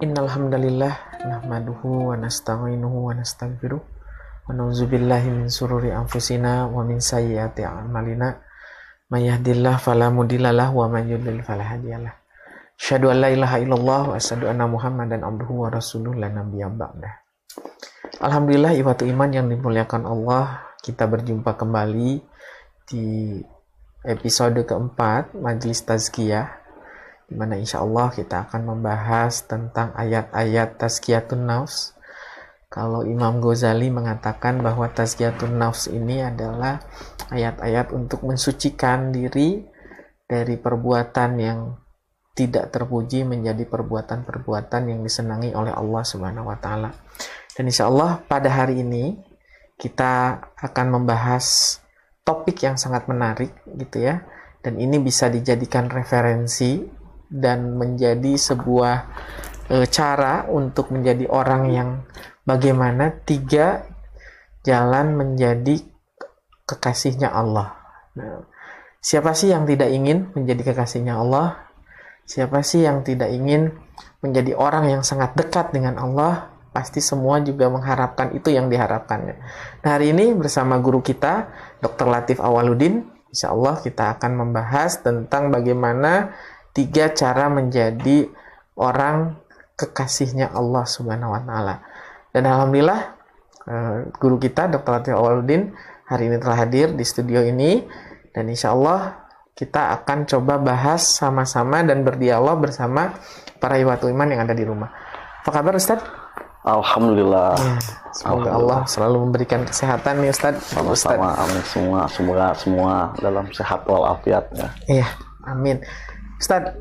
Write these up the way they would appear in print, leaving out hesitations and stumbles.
Innal hamdalillah nahmaduhu wa nasta'inuhu wa nastaghfiruh wa na'udzubillahi min sururi anfusina wa min sayyiati a'malina may yahdihillahu fala mudhillalah wa may yudhlil fala hadiyalah. Asyhadu an la ilaha illallah wa asyhadu anna Muhammadan abduhu wa rasuluh la nabiyya ba'dah. Alhamdulillah ikhwatu iman yang dimuliakan Allah, kita berjumpa kembali di episode keempat Majelis Tazkiyah, di mana insya Allah kita akan membahas tentang ayat-ayat Tazkiyatun Nafs. Kalau Imam Ghazali mengatakan bahwa Tazkiyatun Nafs ini adalah ayat-ayat untuk mensucikan diri dari perbuatan yang tidak terpuji menjadi perbuatan-perbuatan yang disenangi oleh Allah Subhanahu wa Ta'ala. Dan insya Allah pada hari ini kita akan membahas topik yang sangat menarik gitu ya. Dan ini bisa dijadikan referensi dan menjadi sebuah cara untuk menjadi orang yang bagaimana 3 jalan menjadi kekasihnya Allah. Nah, siapa sih yang tidak ingin menjadi kekasihnya Allah? Siapa sih yang tidak ingin menjadi orang yang sangat dekat dengan Allah? Pasti semua juga mengharapkan itu yang diharapkannya. Nah, hari ini bersama guru kita, Dr. Latif Awwaluddin, insya Allah kita akan membahas tentang bagaimana 3 cara menjadi orang kekasihnya Allah Subhanahu wa Ta'ala. Dan alhamdulillah guru kita Dr. Latif Awwaluddin hari ini telah hadir di studio ini, dan insya Allah kita akan coba bahas sama-sama dan berdialog bersama para ikhwatul iman yang ada di rumah. Apa kabar Ustaz? Alhamdulillah. Ya, semoga Allah selalu memberikan kesehatan nih Ustaz. Sama-sama, amin semua. Semoga semua dalam sehat walafiat ya. Iya, amin. Ustaz,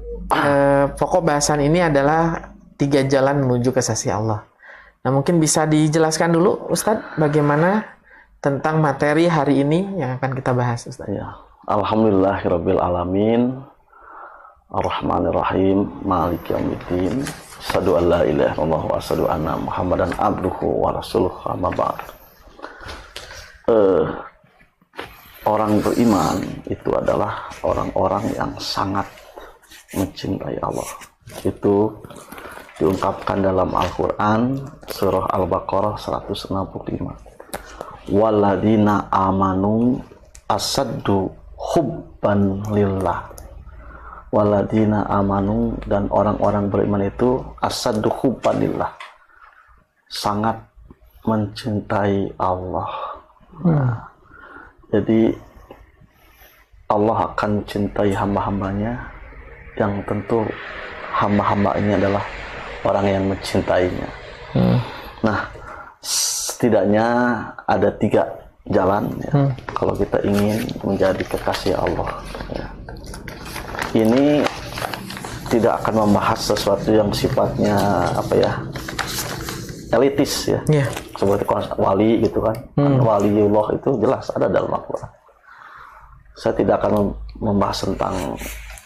pokok bahasan ini adalah 3 jalan menuju kekasih Allah. Nah, mungkin bisa dijelaskan dulu Ustaz bagaimana tentang materi hari ini yang akan kita bahas Ustaz. Ya. Alhamdulillahirabbil alamin. Arrahmanirrahim. Maliki yaumiddin. Asyhadu an la ilaha illallah wa asyhadu anna Muhammadan abduhu wa rasuluh. Amma ba'd. Orang beriman itu adalah orang-orang yang sangat mencintai Allah. Itu diungkapkan dalam Al-Quran surah Al-Baqarah 165. Waladina amanu asaddu hubban lillah. Waladina amanu, dan orang-orang beriman itu asaddu hubban lillah, sangat mencintai Allah. Nah, jadi Allah akan mencintai hamba-hambanya yang tentu hamba-hamba ini adalah orang yang mencintainya. Nah, setidaknya ada 3 jalan ya, kalau kita ingin menjadi kekasih Allah ya. Ini tidak akan membahas sesuatu yang sifatnya elitis ya, seperti wali gitu kan. Waliullah itu jelas ada dalam Al-Quran. Saya tidak akan membahas tentang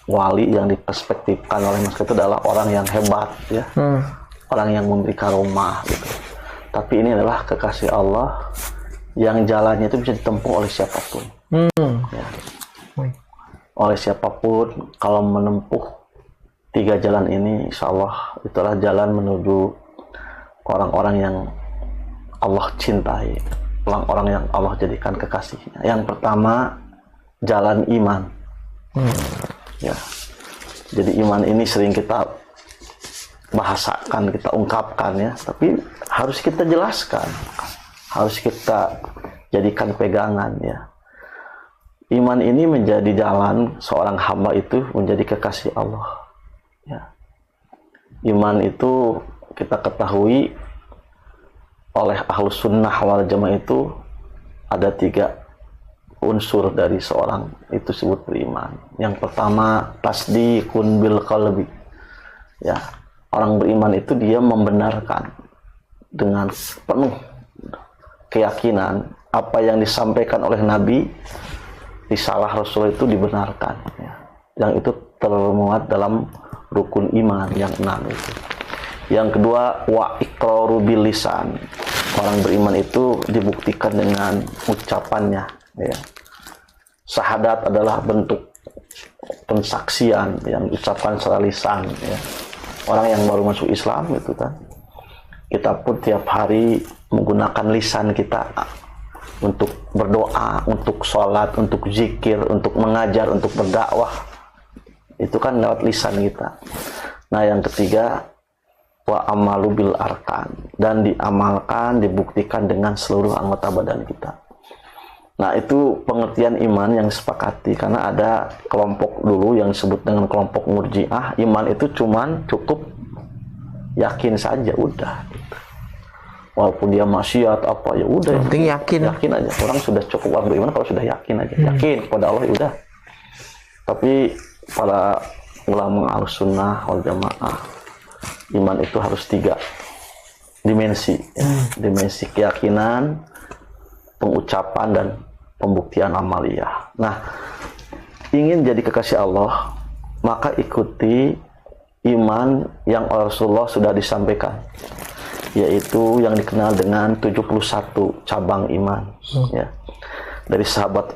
wali yang diperspektifkan oleh manusia itu adalah orang yang hebat ya, orang yang memberi karomah gitu. Tapi ini adalah kekasih Allah yang jalannya itu bisa ditempuh oleh siapapun ya. Oleh siapapun kalau menempuh 3 jalan ini, insya Allah itulah jalan menuju orang-orang yang Allah cintai, orang-orang yang Allah jadikan kekasihnya. Yang pertama, jalan iman. Ya. Jadi iman ini sering kita bahasakan, kita ungkapkan ya, tapi harus kita jelaskan, harus kita jadikan pegangan ya. Iman ini menjadi jalan seorang hamba itu menjadi kekasih Allah ya. Iman itu kita ketahui oleh Ahlus Sunnah wal Jamaah itu ada 3 unsur dari seorang itu disebut beriman. Yang pertama, tasdiqun bil qalbi ya. Orang beriman itu dia membenarkan dengan penuh keyakinan apa yang disampaikan oleh Nabi, risalah Rasul itu dibenarkan ya. Yang itu termuat dalam rukun iman yang 6 itu. Yang kedua, wa iqraru bil lisan. Orang beriman itu dibuktikan dengan ucapannya ya. Syahadat adalah bentuk pensaksian yang diucapkan secara lisan ya. orang yang baru masuk Islam gitu kan. Kita pun tiap hari menggunakan lisan kita untuk berdoa, untuk sholat, untuk zikir, untuk mengajar, untuk berdakwah. Itu kan lewat lisan kita. Nah, yang ketiga, wa amalu bil arkan, dan diamalkan, dibuktikan dengan seluruh anggota badan kita. Nah, itu pengertian iman yang disepakati, karena ada kelompok dulu yang disebut dengan kelompok Murji'ah, iman itu cuman cukup yakin saja, udah. Walaupun dia maksiat apa, ya udah. Yang penting yakin. Yakin aja. Orang sudah cukup orang beriman kalau sudah yakin aja. Yakin kepada Allah, ya udah. Tapi para ulama Ahlussunnah wal Jamaah, iman itu harus 3 dimensi, ya. Dimensi keyakinan, pengucapan, dan pembuktian amaliyah. Nah, ingin jadi kekasih Allah, maka ikuti iman yang Rasulullah sudah disampaikan, yaitu yang dikenal dengan 71 cabang iman. Ya. Dari sahabat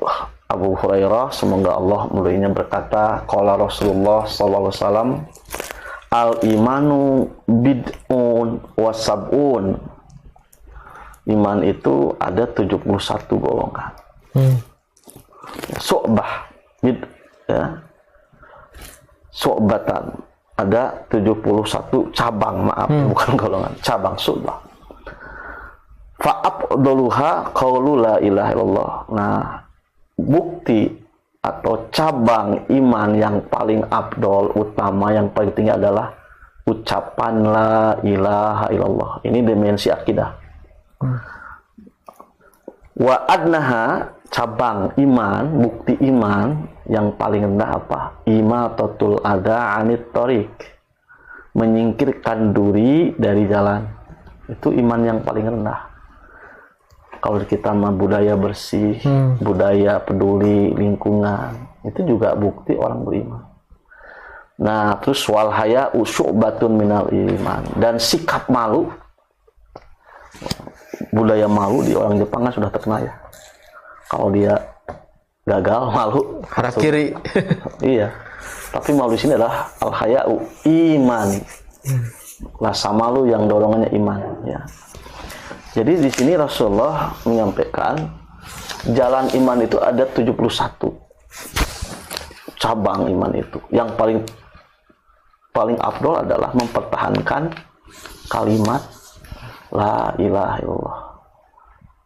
Abu Hurairah, semoga Allah meridhoinya, berkata, qala Rasulullah sallallahu alaihi wasallam, al-imanu bid'un wa sab'un. Iman itu ada 71 golongan. Su'bah, ya. Su'batan, ada 71 cabang, maaf, bukan golongan, cabang su'bah. Fa'abduluha qawlu la ilaha illallah. Nah, bukti atau cabang iman yang paling abdol, utama, yang paling tinggi adalah ucapan la ilaha illallah. Ini dimensi akidah. Wa adnaha, cabang iman, bukti iman yang paling rendah apa? Imatatul adha anit thoriq, menyingkirkan duri dari jalan. Itu iman yang paling rendah. Kalau kita mah budaya bersih, budaya peduli lingkungan, itu juga bukti orang beriman. Nah, terus wal haya'u syu'batun minal iman, dan sikap malu, budaya malu di orang Jepang kan sudah terkenal ya. Kalau dia gagal, malu harakiri. Iya. Tapi malu di sini adalah al haya'u iman. Rasa malu yang dorongannya iman, ya. Jadi di sini Rasulullah menyampaikan jalan iman itu ada 71 cabang iman itu. Yang paling afdol adalah mempertahankan kalimat la ilaha illallah.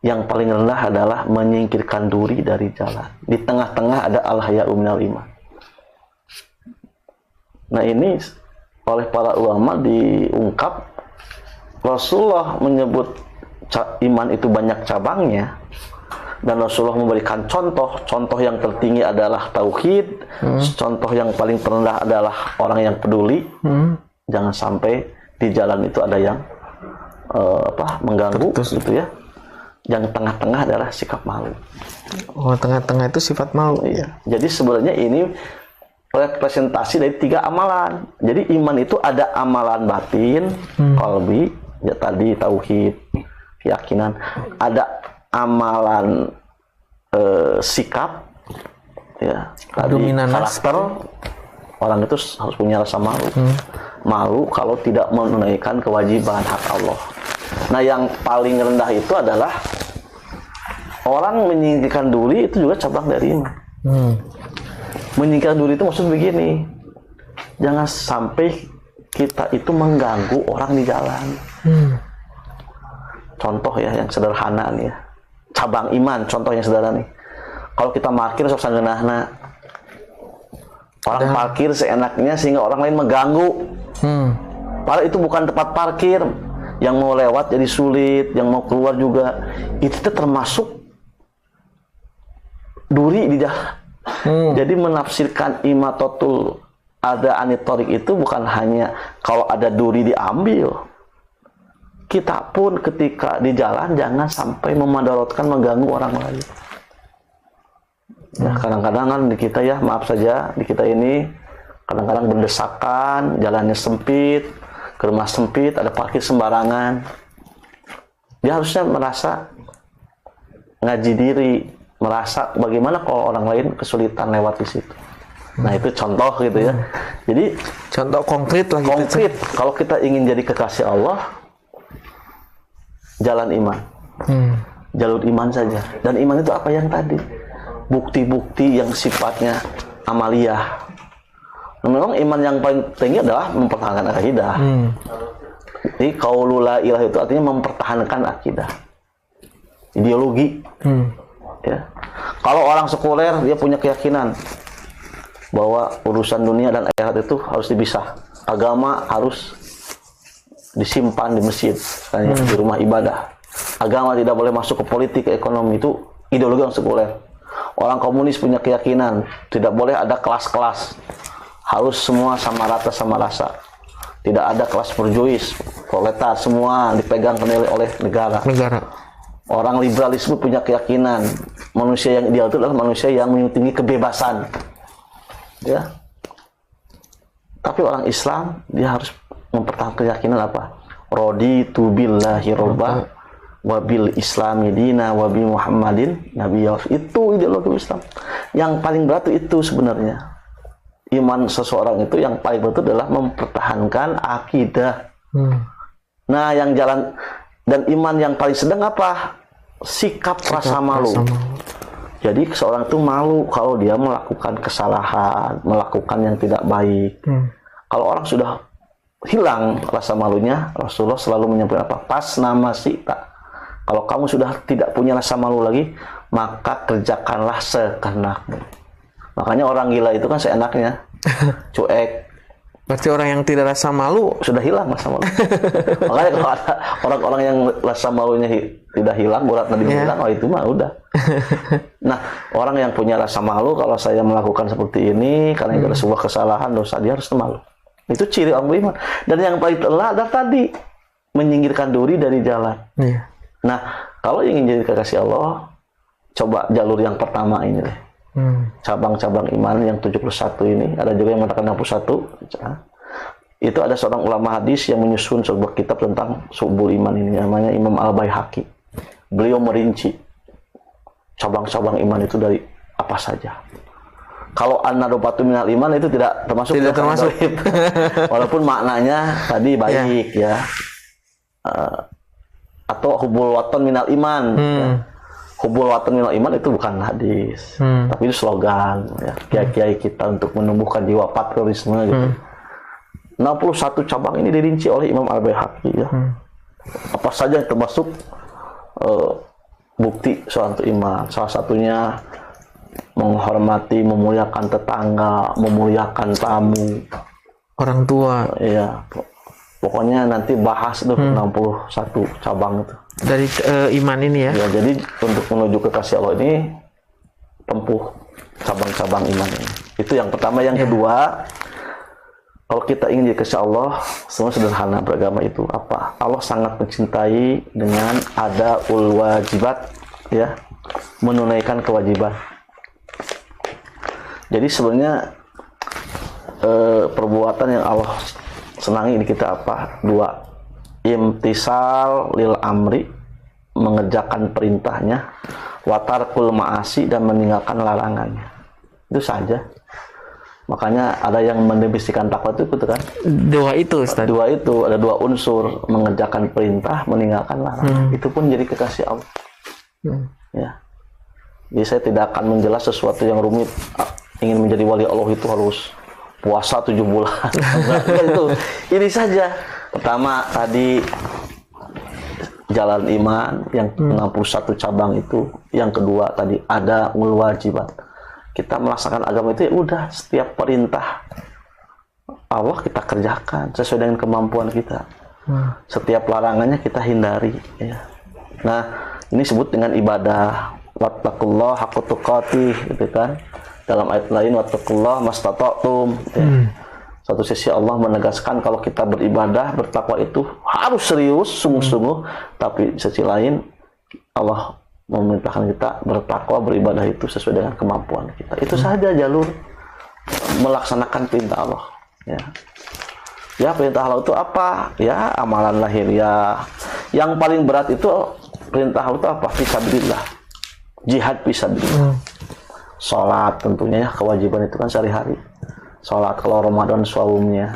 Yang paling rendah adalah menyingkirkan duri dari jalan. Di tengah-tengah ada al-haya'u minal iman. Nah, ini oleh para ulama diungkap, Rasulullah menyebut iman itu banyak cabangnya, dan Rasulullah memberikan contoh yang tertinggi adalah tauhid, contoh yang paling terendah adalah orang yang peduli. Jangan sampai di jalan itu ada yang mengganggu, gitu ya. Yang tengah-tengah adalah sikap malu. Oh, tengah-tengah itu sifat malu. Iya. Jadi sebenarnya ini representasi dari 3 amalan. Jadi iman itu ada amalan batin, qalbi, ya tadi tauhid, keyakinan, ada amalan sikap, ya tadi karakter. Orang itu harus punya rasa malu. Malu kalau tidak menunaikan kewajiban hak Allah. Nah, yang paling rendah itu adalah orang menyingkirkan duri, itu juga cabang dari iman. Menyingkirkan duri itu maksud begini, jangan sampai kita itu mengganggu orang di jalan. Contoh ya yang sederhana nih ya, cabang iman, contoh yang sederhana nih. Kalau kita parkir sok sangeunahna, orang parkir seenaknya sehingga orang lain mengganggu. Padahal itu bukan tempat parkir. Yang mau lewat jadi sulit, yang mau keluar juga. Itu termasuk duri di jalan. Jadi menafsirkan imatatul adha anit thoriq itu bukan hanya kalau ada duri diambil. Kita pun ketika di jalan jangan sampai memadaratkan, mengganggu orang lain. Ya, kadang-kadang kan di kita ya, maaf saja, di kita ini kadang-kadang berdesakan, jalannya sempit, ke rumah sempit, ada parkir sembarangan. Dia harusnya merasa ngaji diri, merasa bagaimana kalau orang lain kesulitan lewat di situ. Nah itu contoh gitu ya. Jadi Contoh konkret lah gitu. konkret kalau kita ingin jadi kekasih Allah, jalan iman, jalur iman saja. Dan iman itu apa yang tadi? Bukti-bukti yang sifatnya amaliyah. Memang iman yang paling tinggi adalah mempertahankan akidah. Jadi qaulul la ilaha itu artinya mempertahankan akidah, ideologi. Ya. Kalau orang sekuler dia punya keyakinan bahwa urusan dunia dan akhirat itu harus dipisah. Agama harus disimpan di masjid, di rumah ibadah. Agama tidak boleh masuk ke politik, ke ekonomi, itu ideologi yang sekuler. Orang komunis punya keyakinan tidak boleh ada kelas-kelas, harus semua sama rata sama rasa. Tidak ada kelas berjuis, proletar, semua dipegang kendali oleh negara. Orang liberalisme punya keyakinan manusia yang ideal itu adalah manusia yang memiliki kebebasan. Ya. Tapi orang Islam dia harus mempertahankan keyakinan apa? Raditu billahi robba wa bil islami dina wa bi Muhammadin nabiyya. Itu ideologi Islam. Yang paling berat itu sebenarnya. Iman seseorang itu yang paling berat adalah mempertahankan akidah. Nah, yang jalan dan iman yang paling sedang apa? Sikap rasa malu. Jadi seorang itu malu kalau dia melakukan kesalahan, melakukan yang tidak baik. Kalau orang sudah hilang rasa malunya, Rasulullah selalu menyampaikan apa? Pas nama sita. Kalau kamu sudah tidak punya rasa malu lagi, maka kerjakanlah sekenakmu. Makanya orang gila itu kan seenaknya, cuek. Berarti orang yang tidak rasa malu sudah hilang rasa malu. Makanya kalau ada orang-orang yang rasa malunya tidak hilang, berat nanti hilang, oh itu mah udah. Nah, orang yang punya rasa malu, kalau saya melakukan seperti ini karena itu ada sebuah kesalahan, dosa, dia harus malu. Itu ciri orang beriman. Dan yang paling telah adalah tadi menyingkirkan duri dari jalan. Nah, kalau ingin jadi kekasih Allah, coba jalur yang pertama ini deh. Cabang-cabang iman yang 71 ini, ada juga yang mengatakan 61. Itu ada seorang ulama hadis yang menyusun sebuah kitab tentang subul iman ini, namanya Imam Al-Baihaqi. Beliau merinci cabang-cabang iman itu dari apa saja. Kalau an-nadobatu minal iman itu tidak termasuk. Walaupun maknanya tadi baik ya. Atau hubul waton minal iman. Ya. Hubul watan minal iman itu bukan hadis, tapi itu slogan ya, kiai-kiai kita untuk menumbuhkan jiwa patriotisme gitu. 61 cabang ini dirinci oleh Imam Al-Baihaqi ya. Apa saja yang termasuk bukti seorang iman. Salah satunya menghormati, memuliakan tetangga, memuliakan tamu, orang tua. Iya. Pokoknya nanti bahas tuh 61 cabang itu. Dari iman ini ya. Ya, jadi untuk menuju ke kasih Allah ini tempuh cabang-cabang iman ini. Itu yang pertama. Yang kedua, kalau kita ingin jadi kasih Allah, semua sederhana beragama itu apa? Allah sangat mencintai dengan ada wajibat ya, menunaikan kewajiban. Jadi sebenarnya perbuatan yang Allah senangi di kita apa? Dua. Imtisal lil amri, mengerjakan perintahnya, watarkul ma'asi, dan meninggalkan larangannya. Itu saja. Makanya ada yang mendefinisikan takwa itu kan? Dua itu, Ustaz. Dua itu, ada dua unsur, mengerjakan perintah, meninggalkan larangan. Itu pun jadi kekasih Allah. Ya. Jadi saya tidak akan menjelas sesuatu yang rumit. Ingin menjadi wali Allah itu harus puasa 7 bulan. Itu. Ini saja. Pertama tadi jalan iman yang 61 cabang itu. Yang kedua tadi ada wajibat. Kita melaksanakan agama itu ya udah, setiap perintah Allah kita kerjakan sesuai dengan kemampuan kita. Setiap larangannya kita hindari ya. Nah, ini disebut dengan ibadah. Wattaqullah haqqa tuqatih, gitu kan. Dalam ayat lain wattaqullah mastata'tum ya. Satu sisi Allah menegaskan kalau kita beribadah, bertakwa itu harus serius, sungguh-sungguh. Tapi di sisi lain Allah memerintahkan kita bertakwa, beribadah itu sesuai dengan kemampuan kita. Itu saja jalur melaksanakan perintah Allah. Ya, ya perintah Allah itu apa? Ya amalan lahir ya. Yang paling berat itu perintah Allah itu apa? Fisabilillah. Jihad fisabilillah. Sholat tentunya ya, kewajiban itu kan sehari-hari. Sholat kalau Ramadan saumnya,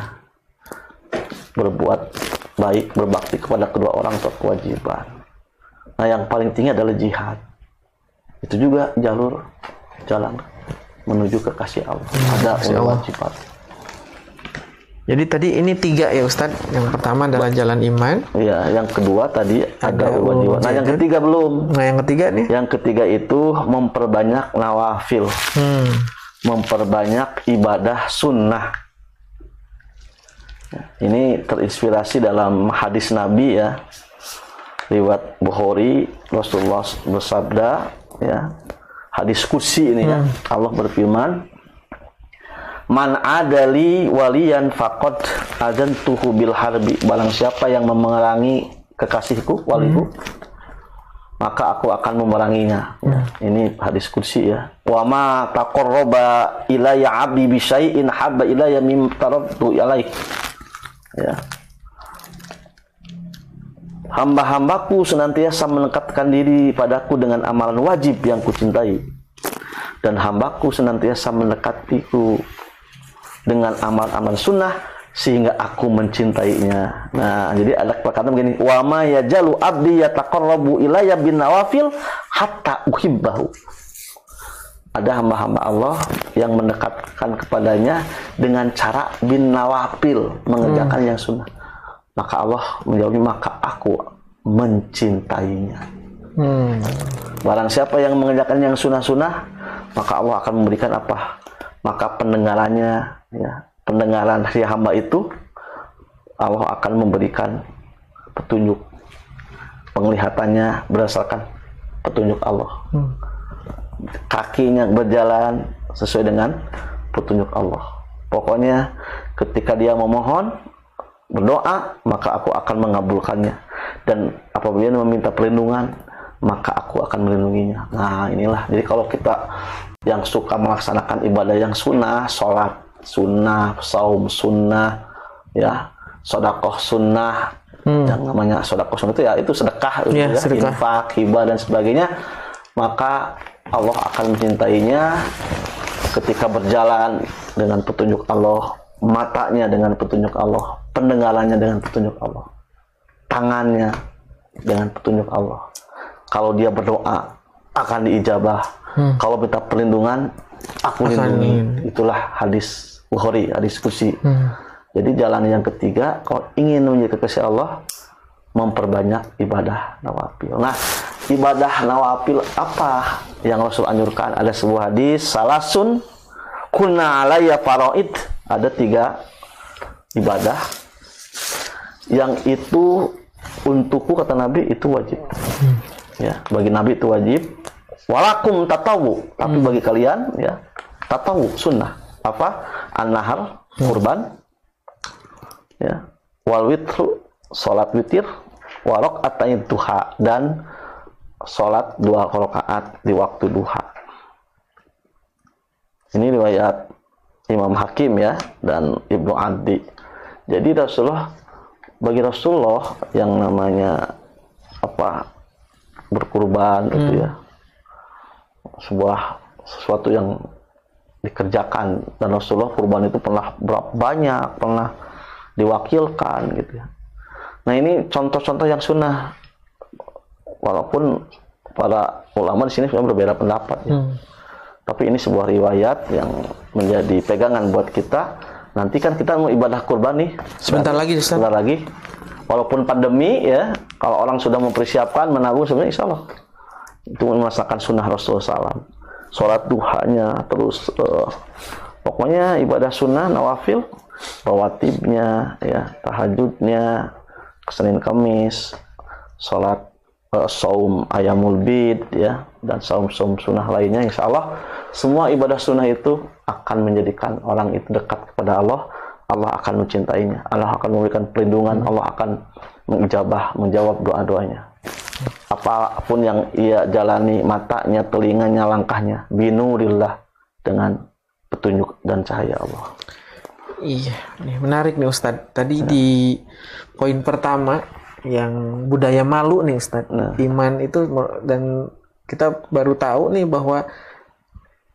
berbuat baik, berbakti kepada kedua orang tua kewajiban. Nah yang paling tinggi adalah jihad. Itu juga jalan menuju kekasih Allah. Ada kewajiban. Jadi tadi ini 3 ya Ustaz. Yang pertama adalah jalan iman. Iya, yang kedua tadi ada kewajiban. Nah yang ketiga belum. Nah yang ketiga nih. Yang ketiga itu memperbanyak nawafil. Memperbanyak ibadah sunnah. Ini terinspirasi dalam hadis Nabi ya, riwayat Bukhari, Rasulullah bersabda ya, hadis kursi ini ya, Allah berfirman, man adali waliyan faqad adantuhu bil harbi, barang siapa yang memerangi kekasihku, waliku, maka aku akan memeranginya. Ini hadis kursi ya. Wa ma taqarraba ilayya 'abdi bi syai'in habba ilayya mimma taradtu ilaik. Ya. Hamba-hambaku senantiasa mendekatkan diri padaku dengan amalan wajib yang kucintai, dan hambaku senantiasa mendekatiku dengan amal-amal sunnah sehingga aku mencintainya. Nah, jadi ada perkataan begini, wa ma yajalu abdi yataqarrabu ilayya bin nawafil hatta uhibbahu. Ada hamba-hamba Allah yang mendekatkan kepadanya dengan cara bin nawafil, mengerjakan yang sunnah. Maka Allah menjawabnya, maka aku mencintainya. Barang siapa yang mengerjakan yang sunnah-sunnah, maka Allah akan memberikan apa? Maka pendengarannya, ya, pendengaran si hamba itu, Allah akan memberikan petunjuk. Penglihatannya berdasarkan petunjuk Allah. Kakinya berjalan sesuai dengan petunjuk Allah. Pokoknya ketika dia memohon, berdoa, maka aku akan mengabulkannya. Dan apabila dia meminta perlindungan, maka aku akan melindunginya. Nah inilah, jadi kalau kita yang suka melaksanakan ibadah yang sunnah, sholat sunnah, saum sunnah, ya, sedekah sunnah, yang namanya sedekah sunnah itu ya, itu sedekah, ya, infak, hibah dan sebagainya, maka Allah akan mencintainya ketika berjalan dengan petunjuk Allah, matanya dengan petunjuk Allah, pendengarannya dengan petunjuk Allah, tangannya dengan petunjuk Allah. Kalau dia berdoa akan diijabah. Kalau minta perlindungan, aku lindungi. Itulah hadis Bukhari, hadis kursi. Jadi jalan yang ketiga, kalau ingin menjadi kekasih Allah, memperbanyak ibadah nawafil. Nah, ibadah nawafil apa yang Rasul anjurkan? Ada sebuah hadis, salasun kunna alayya faraid. Ada 3 ibadah yang itu untukku, kata Nabi, itu wajib. Ya, bagi Nabi itu wajib. Walakum tatawu, tapi bagi kalian ya tatawu, sunnah. Apa? An-nahar, kurban. Ya. Wal witru, salat witir, wa raq'atain duha, dan salat 2 rakaat di waktu duha. Ini riwayat Imam Hakim ya dan Ibnu Adi. Jadi bagi Rasulullah yang namanya apa, berkurban itu ya, sesuatu yang dikerjakan, dan Rasulullah kurban itu pernah banyak, pernah diwakilkan gitu ya. Nah ini contoh-contoh yang sunnah, walaupun para ulama di sini sudah berbeda pendapat ya. Tapi ini sebuah riwayat yang menjadi pegangan buat kita. Nanti kan kita mau ibadah kurban nih sebentar lagi. Walaupun pandemi ya, kalau orang sudah mempersiapkan, menabung, sebenarnya insya Allah itu melaksanakan sunnah Rasulullah SAW. Sholat duhanya, terus pokoknya ibadah sunnah, nawafil, rawatibnya, ya, tahajudnya, Senin Kamis, sholat saum ayamul bid, ya, dan saum-saum sunnah lainnya. Insya Allah semua ibadah sunnah itu akan menjadikan orang itu dekat kepada Allah. Allah akan mencintainya, Allah akan memberikan perlindungan, Allah akan menjawab doa-doanya. Apapun yang ia jalani, matanya, telinganya, langkahnya, binurillah, dengan petunjuk dan cahaya Allah. Iya, nih menarik nih Ustadz. Tadi di poin pertama yang budaya malu nih Ustadz, iman itu, dan kita baru tahu nih bahwa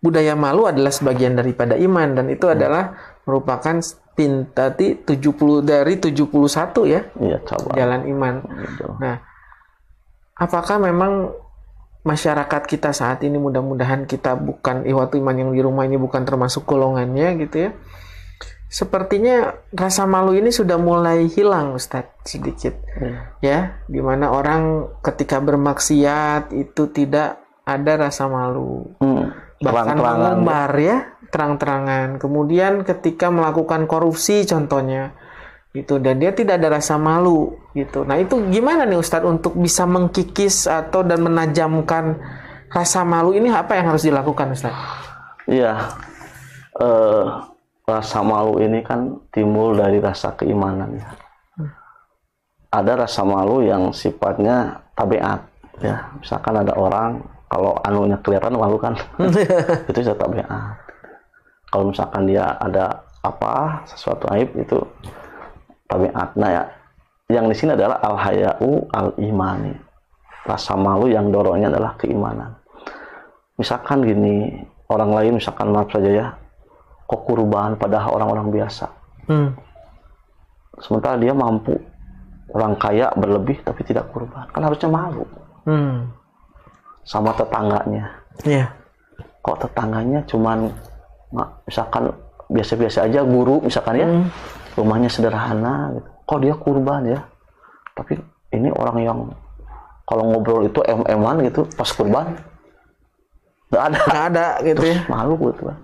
budaya malu adalah sebagian daripada iman, dan itu adalah merupakan tadi 70 dari 71 ya. Iya, coba. Jalan iman. Gitu. Nah, apakah memang masyarakat kita saat ini, mudah-mudahan kita bukan ikhwatu iman yang di rumah ini bukan termasuk golongannya gitu ya. Sepertinya rasa malu ini sudah mulai hilang, Ustadz, sedikit. Ya, dimana orang ketika bermaksiat itu tidak ada rasa malu. Bahkan mengumbar ya, terang-terangan. Kemudian ketika melakukan korupsi contohnya, gitu, dan dia tidak ada rasa malu gitu. Nah, itu gimana nih Ustadz untuk bisa mengkikis atau dan menajamkan rasa malu ini, apa yang harus dilakukan Ustadz? Iya, rasa malu ini kan timbul dari rasa keimanan ya. Ada rasa malu yang sifatnya tabiat ya. Misalkan ada orang kalau anunya kelihatan malu kan, itu sudah tabiat. Kalau misalkan dia ada apa sesuatu aib itu tabiat. Nah ya, yang di sini adalah al-haya'u al-imani. Rasa malu yang dorongnya adalah keimanan. Misalkan gini, orang lain misalkan maaf saja ya, kok kurban padahal orang-orang biasa. Sementara dia mampu, orang kaya berlebih tapi tidak kurban. Kan harusnya malu. Sama tetangganya. Iya. Kok tetangganya cuman misalkan biasa-biasa aja, guru misalkan ya. Rumahnya sederhana gitu. Kok dia kurban ya? Tapi ini orang yang kalau ngobrol itu em-eman gitu pas kurban nggak ada gitu. Terus ya. Malu gitu kan.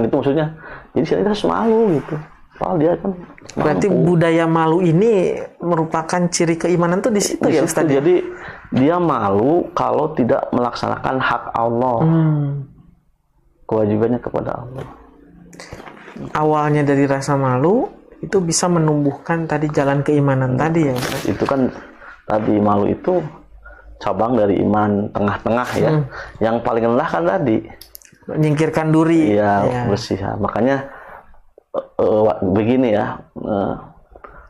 Itu maksudnya. Jadi saya harus malu gitu. Padahal dia kan berarti budaya malu ini merupakan ciri keimanan tuh di situ ya Ustaz. Jadi dia malu kalau tidak melaksanakan hak Allah. Kewajibannya kepada Allah. Awalnya dari rasa malu itu bisa menumbuhkan tadi jalan keimanan tadi ya Ustaz. Itu kan tadi malu itu cabang dari iman tengah-tengah ya. Yang paling rendah kan tadi menyingkirkan duri. Iya, bersih. Makanya begini ya,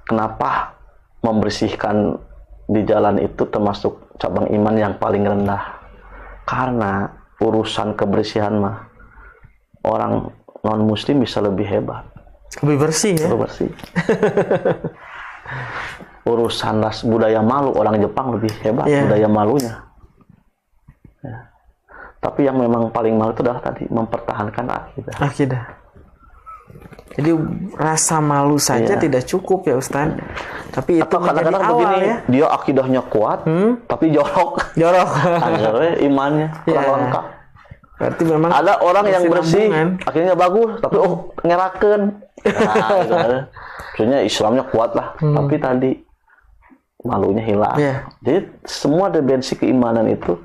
kenapa membersihkan di jalan itu termasuk cabang iman yang paling rendah? Karena urusan kebersihan mah orang non muslim bisa lebih hebat, lebih bersih ya. Lebih bersih. Urusan budaya malu orang Jepang lebih hebat budaya malunya. Ya. Tapi yang memang paling malu itu adalah tadi mempertahankan akidah. Jadi rasa malu saja tidak cukup ya Ustaz. Tapi itu kadang-kadang begini ya. Dia akidahnya kuat, tapi jorok. Akhirnya imannya kurang lengkap. Berarti memang ada orang yang bersih, akhirnya bagus, tapi ngeraken. Nah, gitu. Maksudnya Islamnya kuat lah, tapi tadi malunya hilang. Jadi semua dimensi keimanan itu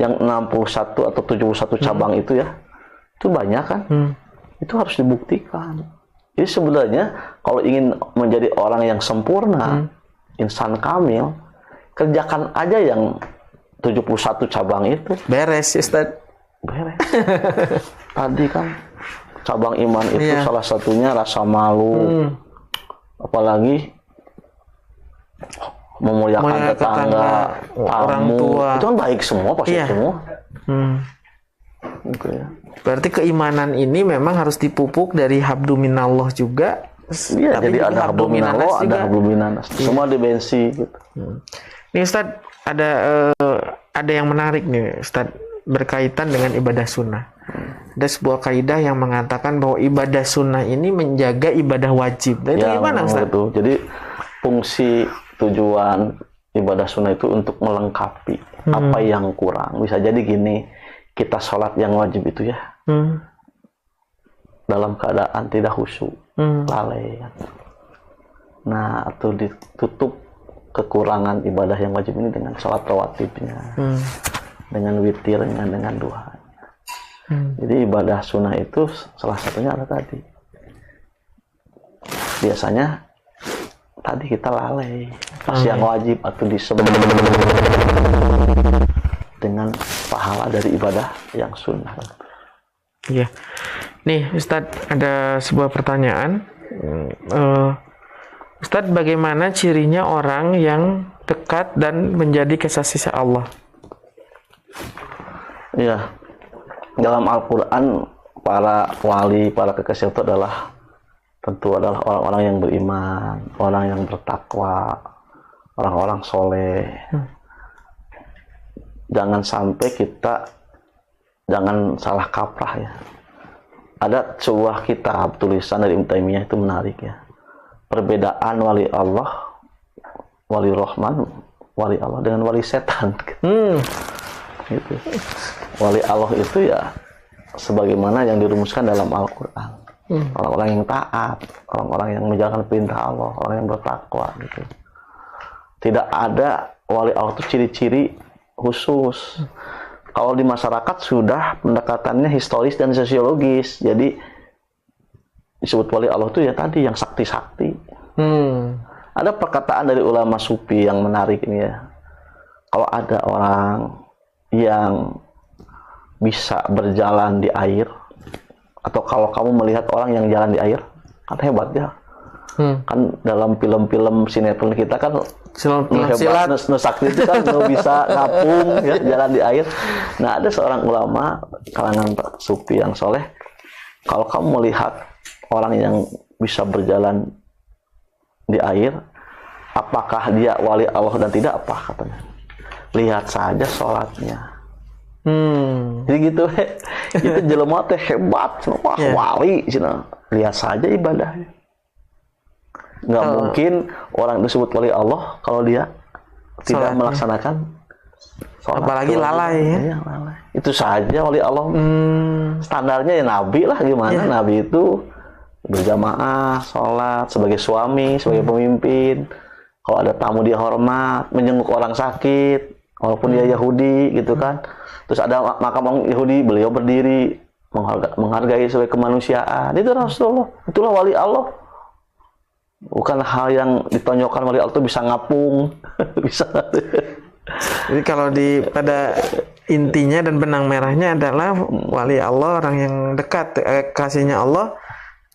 yang 61 atau 71 cabang itu ya, itu banyak kan. Itu harus dibuktikan. Jadi sebenarnya kalau ingin menjadi orang yang sempurna, insan kamil, kerjakan aja yang 71 cabang itu. Beres ya Ustaz. Beres. Tadi kan cabang iman itu salah satunya rasa malu. Apalagi memuliakan tetangga, orang tua. Itu kan baik semua, positif semua. Gitu ya. Berarti keimanan ini memang harus dipupuk dari habdu minallah juga. Iya, jadi ada habdu minallah, ada habdu minanas. Semua dimensi gitu. Nih Ustaz, ada yang menarik nih Ustaz berkaitan dengan ibadah sunnah. Ada sebuah kaidah yang mengatakan bahwa ibadah sunnah ini menjaga ibadah wajib. Dan itu gimana Ustaz? Itu. Jadi fungsi tujuan ibadah sunnah itu untuk melengkapi apa yang kurang. Bisa jadi gini, kita sholat yang wajib itu ya dalam keadaan tidak khusyuk, lalai. Nah, atau ditutup kekurangan ibadah yang wajib ini dengan sholat rawatibnya, dengan witirnya, dengan duha. Jadi ibadah sunnah itu salah satunya ada tadi. Biasanya tadi kita lalai pas yang wajib atau disebut dengan pahala dari ibadah yang sunnah. Iya. Nih Ustadz, ada sebuah pertanyaan. Ustadz, bagaimana cirinya orang yang dekat dan menjadi kekasih Allah? Iya. dalam Al-Quran para wali, para kekasih itu tentu adalah orang-orang yang beriman, orang yang bertakwa, orang-orang soleh. Jangan sampai jangan salah kaprah ya. Ada sebuah kitab tulisan dari Ibnu Taimiyah itu menarik ya. Perbedaan wali Allah, wali Rahman, wali Allah dengan wali setan. Gitu. Wali Allah itu ya sebagaimana yang dirumuskan dalam Al-Quran. Orang-orang yang taat, orang-orang yang menjalankan perintah Allah, orang yang bertakwa gitu. Tidak ada wali Allah itu ciri-ciri khusus. Kalau di masyarakat sudah pendekatannya historis dan sosiologis. Jadi disebut wali Allah itu ya tadi yang sakti-sakti. Ada perkataan dari ulama sufi yang menarik ini ya. Kalau ada orang yang bisa berjalan di air, atau kalau kamu melihat orang yang jalan di air, kan hebat ya. Kan dalam film-film sinetron kita kan hebat, sakti itu kan bisa ngapung ya, jalan di air. Nah, ada seorang ulama kalangan sufi yang soleh, kalau kamu melihat orang yang bisa berjalan di air, apakah dia wali Allah dan tidak, apa katanya? Lihat saja sholatnya. Jadi gitu, itu jelema teh hebat, wali, lihat saja ibadahnya. Nggak mungkin orang disebut wali Allah kalau dia tidak melaksanakan sholat. Apalagi lalai ya. Iya, lalai. Itu saja wali Allah. Standarnya ya Nabi lah, gimana Nabi itu berjamaah, sholat, sebagai suami, sebagai pemimpin. Kalau ada tamu dia hormat, menjenguk orang sakit, walaupun dia Yahudi gitu kan. Terus ada makam orang Yahudi, beliau berdiri menghargai sebagai kemanusiaan. Itu Rasulullah, itulah wali Allah. Bukan hal yang ditonjolkan wali Allah itu bisa ngapung, bisa. Jadi kalau pada intinya dan benang merahnya adalah wali Allah, orang yang dekat kasihnya Allah,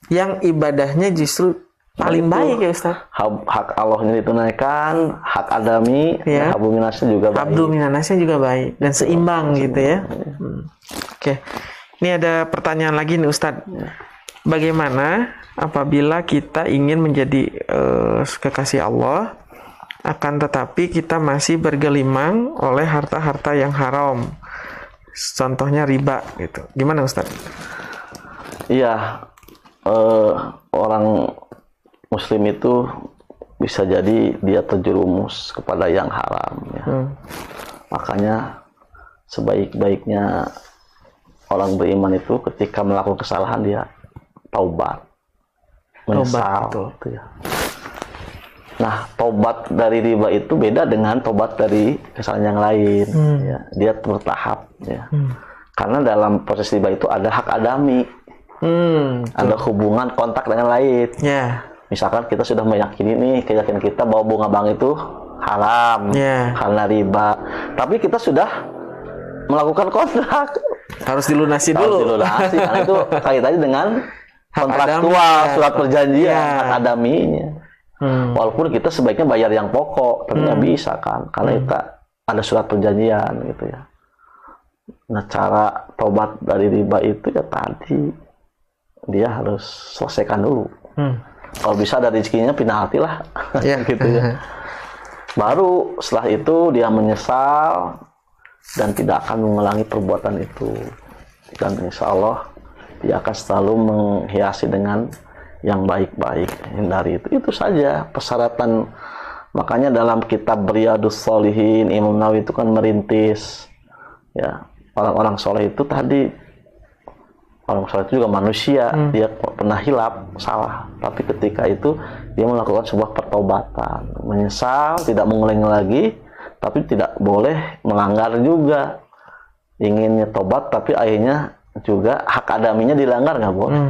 yang ibadahnya justru paling baik ya Ustaz. Hak Allahnya ditunaikan, hak adami, hak minasnya juga baik. Hak minasnya juga baik dan seimbang gitu ya. Oke. Ini ada pertanyaan lagi nih Ustaz. Bagaimana apabila kita ingin menjadi kekasih Allah, akan tetapi kita masih bergelimang oleh harta-harta yang haram, contohnya riba gitu. Gimana Ustaz? Iya, orang Muslim itu bisa jadi dia terjerumus kepada yang haram ya. Makanya sebaik-baiknya orang beriman itu ketika melakukan kesalahan dia taubat, menyesal gitu ya. Nah, taubat dari riba itu beda dengan taubat dari kesalahan yang lain ya. Dia bertahap ya. Karena dalam proses riba itu ada hak adami. Ada hubungan kontak dengan lain. Misalkan kita sudah meyakini nih, keyakinan kita bahwa bunga bank itu haram karena riba. Tapi kita sudah melakukan kontrak. Harus dilunasi dulu. Karena itu kaitannya dengan kontraktual, surat perjanjian, hak adaminya. Walaupun kita sebaiknya bayar yang pokok, tapi nggak bisa kan, karena kita ada surat perjanjian gitu ya. Nah, cara tobat dari riba itu ya tadi dia harus selesaikan dulu. Kalau bisa ada rezekinya penalti lah, gitu ya. Baru setelah itu dia menyesal dan tidak akan mengulangi perbuatan itu. Dan insya Allah dia akan selalu menghiasi dengan yang baik-baik. Hindari itu. Itu saja persyaratan. Makanya dalam kitab Riyadhus Shalihin, Imam Nawawi itu kan merintis ya, orang-orang soleh itu tadi, orang soleh itu juga manusia, dia pernah hilaf, salah, tapi ketika itu dia melakukan sebuah pertobatan, menyesal, tidak mengulangi lagi, tapi tidak boleh melanggar juga. Inginnya tobat tapi akhirnya juga hak adaminya dilanggar, nggak boleh.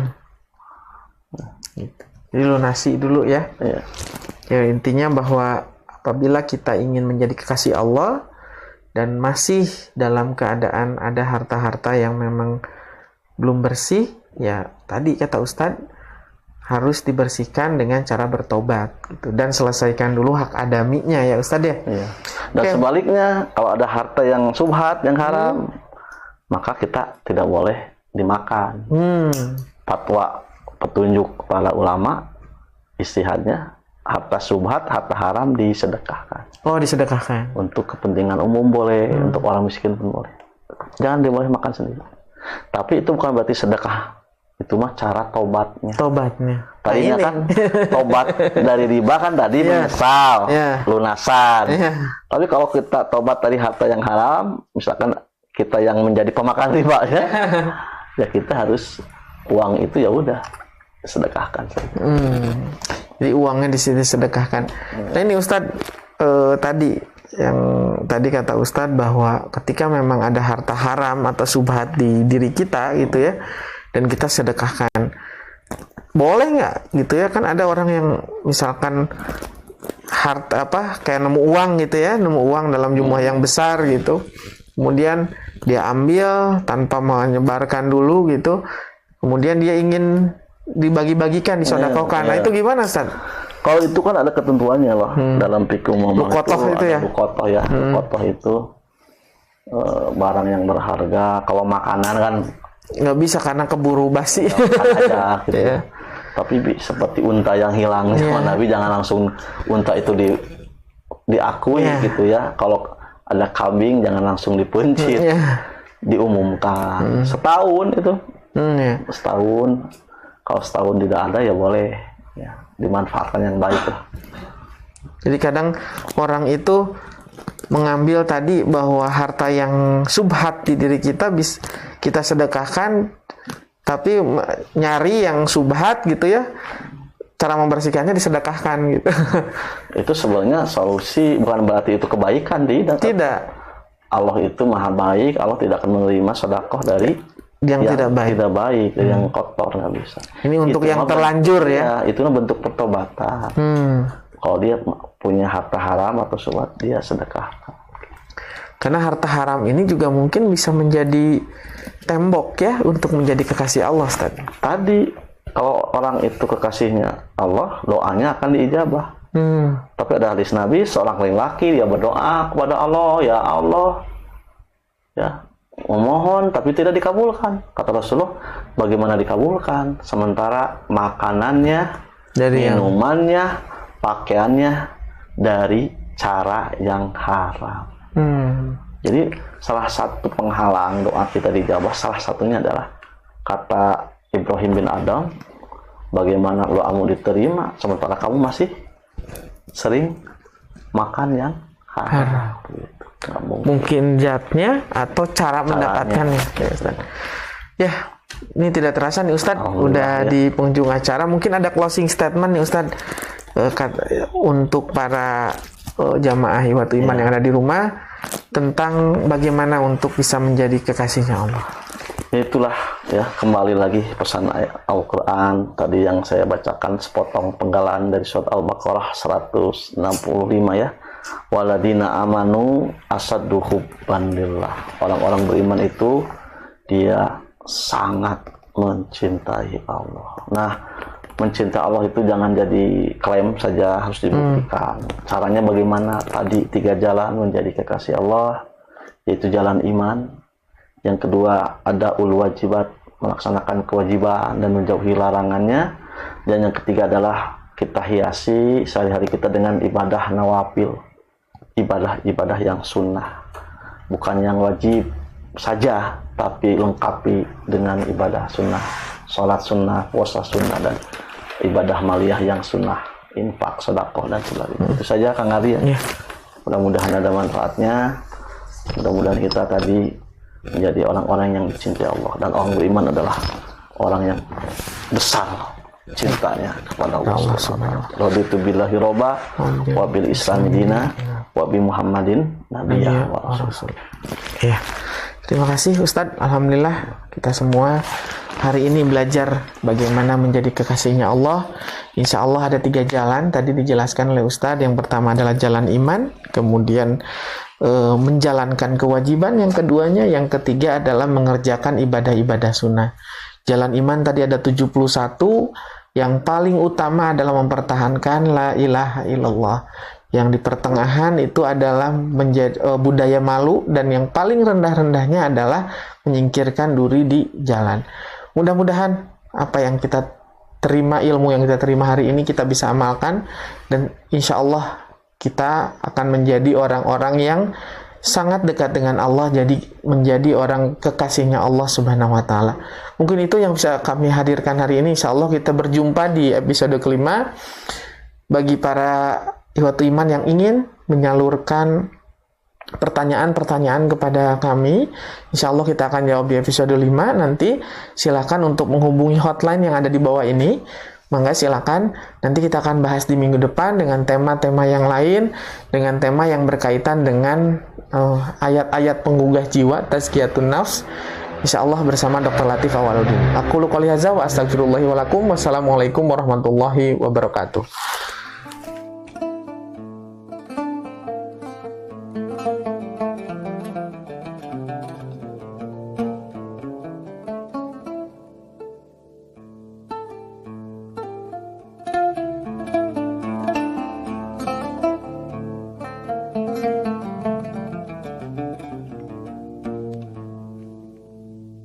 Jadi lunasi dulu ya. Ya, intinya bahwa apabila kita ingin menjadi kekasih Allah dan masih dalam keadaan ada harta-harta yang memang belum bersih, ya tadi kata Ustadz harus dibersihkan dengan cara bertobat gitu, dan selesaikan dulu hak adaminya ya Ustadz ya. Dan sebaliknya kalau ada harta yang subhat, yang haram, maka kita tidak boleh dimakan. Fatwa petunjuk para ulama istihadnya harta subhat, harta haram disedekahkan. Oh, disedekahkan. Untuk kepentingan umum boleh, untuk orang miskin pun boleh. Jangan boleh makan sendiri. Tapi itu bukan berarti sedekah. Itu mah cara tobatnya. Tadinya kan tobat dari riba kan tadi menyesal, lunasan. Tapi kalau kita tobat dari harta yang haram, misalkan kita yang menjadi pemakan riba ya kita harus uang itu ya udah sedekahkan. Jadi uangnya di sini sedekahkan. Nah ini Ustadz, tadi kata Ustadz bahwa ketika memang ada harta haram atau subhat di diri kita gitu ya, dan kita sedekahkan, boleh nggak gitu ya? Kan ada orang yang misalkan harta kayak nemu uang gitu ya, nemu uang dalam jumlah yang besar gitu, kemudian dia ambil tanpa menyebarkan dulu gitu, kemudian dia ingin dibagi-bagikan, disedekahkan. Nah itu gimana, Ustaz? Kalau itu kan ada ketentuannya loh dalam fikih Muhammad. Luqotoh ya. Luqotoh itu barang yang berharga. Kalau makanan kan nggak bisa karena keburu basi. Aja, gitu. Tapi seperti unta yang hilang sama Nabi, jangan langsung unta itu diakui gitu ya. Kalau ada kambing jangan langsung dipencit, diumumkan setahun itu. Setahun. Kalau setahun tidak ada ya boleh ya, dimanfaatkan yang baik lah. Jadi kadang orang itu mengambil tadi bahwa harta yang subhat di diri kita kita sedekahkan, tapi nyari yang subhat gitu ya, cara membersihkannya disedekahkan gitu. Itu sebenarnya solusi, bukan berarti itu kebaikan, tidak. Allah itu maha baik, Allah tidak akan menerima sedekah dari yang tidak baik, yang kotor, nggak bisa. Ini untuk itu yang terlanjur ya. Itu bentuk pertobatan. Kalau dia punya harta haram atau subhat, dia sedekahkan. Karena harta haram ini juga mungkin bisa menjadi tembok ya untuk menjadi kekasih Allah, Ustaz. Tadi kalau orang itu kekasihnya Allah, doanya akan diijabah. Tapi ada hadis Nabi, seorang laki-laki dia berdoa kepada Allah, ya Allah, ya memohon tapi tidak dikabulkan. Kata Rasulullah, bagaimana dikabulkan sementara makanannya, minumannya, pakaiannya dari cara yang haram. Jadi salah satu penghalang doa kita dijabah, salah satunya adalah kata Ibrahim bin Adam, bagaimana doamu diterima sementara kamu masih sering makan yang haram. Mungkin zatnya atau cara mendapatkannya. Ya, ini tidak terasa nih Ustadz, udah di penghujung acara. Mungkin ada closing statement nih Ustadz untuk para jamaah Hiwatul Iman yang ada di rumah tentang bagaimana untuk bisa menjadi kekasihnya Allah. Itulah ya, kembali lagi pesan Al-Quran tadi yang saya bacakan sepotong penggalan dari surat Al-Baqarah 165 ya. Waladina amanu asaddu hubban lillah. Orang-orang beriman itu dia sangat mencintai Allah. Nah, mencintai Allah itu jangan jadi klaim saja, harus dibuktikan. Caranya bagaimana? Tadi 3 jalan menjadi kekasih Allah, yaitu jalan iman. Yang kedua ada wajibat, melaksanakan kewajiban dan menjauhi larangannya. Dan yang ketiga adalah kita hiasi sehari-hari kita dengan ibadah nawafil, ibadah-ibadah yang sunnah, bukan yang wajib saja, tapi lengkapi dengan ibadah sunnah, sholat sunnah, puasa sunnah, dan ibadah maliyah yang sunnah, infak, sedekah dan sebagainya. Itu saja Kang Ari ya. Mudah-mudahan ada manfaatnya. Mudah-mudahan kita tadi menjadi orang-orang yang dicintai Allah, dan orang beriman adalah orang yang besar cintanya kepada Allah Subhanahu wa taala. Raditu billahi robba wa bil islami dina wa bi Muhammadin nabiyya wa rasul. Ya. Terima kasih Ustadz. Alhamdulillah kita semua hari ini belajar bagaimana menjadi kekasihnya Allah. Insya Allah ada 3 jalan tadi dijelaskan oleh Ustadz. Yang pertama adalah jalan iman, kemudian menjalankan kewajiban, yang keduanya, yang ketiga adalah mengerjakan ibadah-ibadah sunnah. Jalan iman tadi ada 71, yang paling utama adalah mempertahankan la ilaha illallah. Yang di pertengahan itu adalah budaya malu, dan yang paling rendah-rendahnya adalah menyingkirkan duri di jalan. Mudah-mudahan apa yang kita terima, ilmu yang kita terima hari ini kita bisa amalkan, dan insya Allah kita akan menjadi orang-orang yang sangat dekat dengan Allah, jadi menjadi orang kekasihnya Allah Subhanahu wa Ta'ala. Mungkin itu yang bisa kami hadirkan hari ini. Insya Allah kita berjumpa di episode kelima. Bagi para ikhwatu iman yang ingin menyalurkan pertanyaan-pertanyaan kepada kami, insya Allah kita akan jawab di episode 5 nanti. Silakan untuk menghubungi hotline yang ada di bawah ini. Mangga silakan, nanti kita akan bahas di minggu depan dengan tema-tema yang lain, dengan tema yang berkaitan dengan ayat-ayat penggugah jiwa, tazkiyatun nafs, insya Allah bersama Dr. Latif Awaludin. Aku qouli hadza wa astaghfirullahi wa lakum. Wassalamualaikum warahmatullahi wabarakatuh.